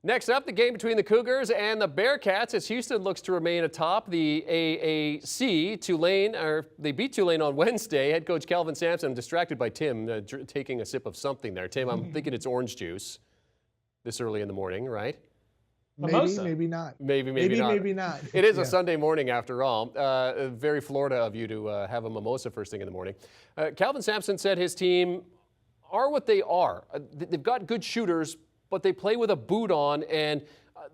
Next up, the game between the Cougars and the Bearcats as Houston looks to remain atop the AAC. They beat Tulane on Wednesday. Head coach Kelvin Sampson, I'm distracted by Tim taking a sip of something there. Tim, I'm thinking it's orange juice this early in the morning, right? Maybe, maybe not. Maybe not. It is a Sunday morning after all. Very Florida of you to have a mimosa first thing in the morning. Kelvin Sampson said his team are what they are. They've got good shooters, but they play with a boot on, and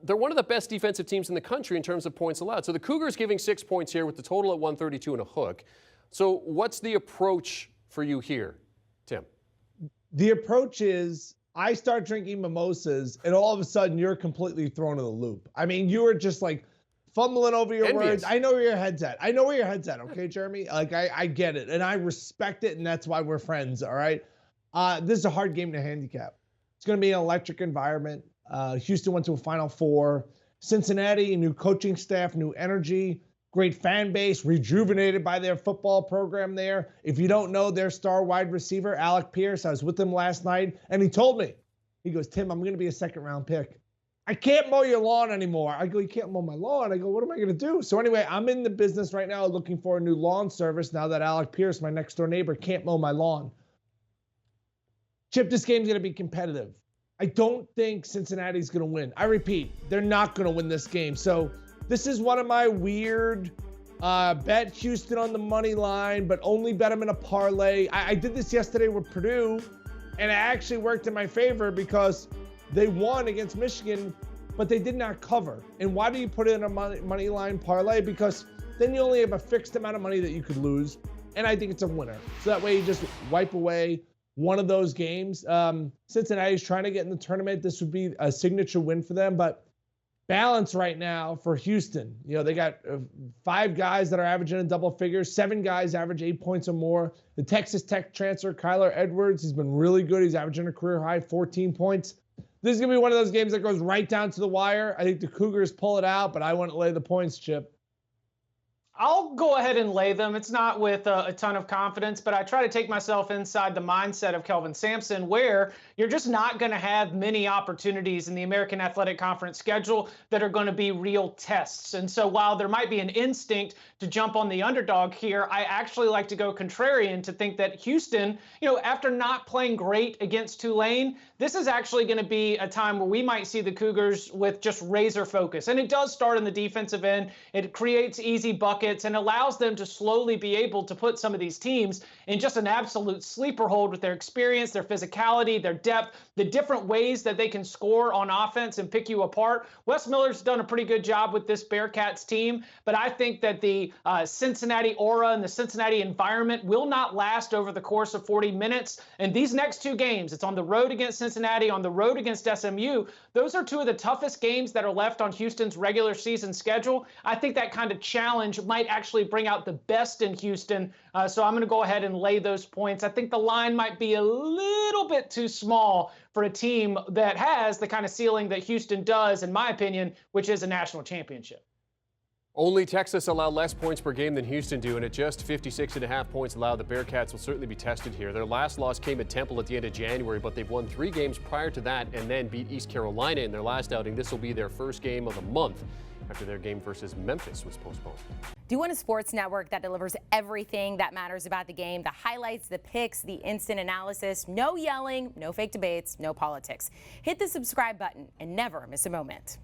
they're one of the best defensive teams in the country in terms of points allowed. So the Cougars giving 6 points here with the total at 132 and a hook. So what's the approach for you here, Tim? The approach is I start drinking mimosas, and all of a sudden you're completely thrown in the loop. I mean, you were just like fumbling over your words. I know where your head's at. Okay, Jeremy? Like, I get it, and I respect it, and that's why we're friends, all right? This is a hard game to handicap. It's going to be an electric environment. Houston went to a Final Four. Cincinnati, new coaching staff, new energy, great fan base, rejuvenated by their football program there. If you don't know their star wide receiver, Alec Pierce, I was with him last night, and he told me, he goes, Tim, I'm going to be a second-round pick. I can't mow your lawn anymore. I go, you can't mow my lawn. I go, what am I going to do? So anyway, I'm in the business right now looking for a new lawn service now that Alec Pierce, my next-door neighbor, can't mow my lawn. Chip, this game's going to be competitive. I don't think Cincinnati's going to win. I repeat, they're not going to win this game. So this is one of my weird bet Houston on the money line, but only bet them in a parlay. I did this yesterday with Purdue, and it actually worked in my favor because they won against Michigan, but they did not cover. And why do you put it in a money line parlay? Because then you only have a fixed amount of money that you could lose, and I think it's a winner. So that way you just wipe away one of those games. Cincinnati's trying to get in the tournament. This would be a signature win for them, but balance right now for Houston. You know, they got 5 guys that are averaging in double figures, 7 guys average 8 points or more. The Texas Tech transfer, Kyler Edwards, he's been really good. He's averaging a career high 14 points. This is going to be one of those games that goes right down to the wire. I think the Cougars pull it out, but I wouldn't lay the points, Chip. I'll go ahead and lay them. It's not with a ton of confidence, but I try to take myself inside the mindset of Kelvin Sampson, where you're just not going to have many opportunities in the American Athletic Conference schedule that are going to be real tests. And so while there might be an instinct to jump on the underdog here, I actually like to go contrarian to think that Houston, you know, after not playing great against Tulane, this is actually going to be a time where we might see the Cougars with just razor focus. And it does start in the defensive end. It creates easy buckets and allows them to slowly be able to put some of these teams in just an absolute sleeper hold with their experience, their physicality, their depth, the different ways that they can score on offense and pick you apart. Wes Miller's done a pretty good job with this Bearcats team, but I think that the Cincinnati aura and the Cincinnati environment will not last over the course of 40 minutes. And these next 2 games, it's on the road against Cincinnati, on the road against SMU. Those are 2 of the toughest games that are left on Houston's regular season schedule. I think that kind of challenge might actually bring out the best in Houston. So I'm going to go ahead and lay those points. I think the line might be a little bit too small for a team that has the kind of ceiling that Houston does, in my opinion, which is a national championship. Only Texas allowed less points per game than Houston do, and at just 56.5 points allowed, the Bearcats will certainly be tested here. Their last loss came at Temple at the end of January, but they've won 3 games prior to that and then beat East Carolina in their last outing. This will be their first game of the month after their game versus Memphis was postponed. Do you want a sports network that delivers everything that matters about the game? The highlights, the picks, the instant analysis, no yelling, no fake debates, no politics. Hit the subscribe button and never miss a moment.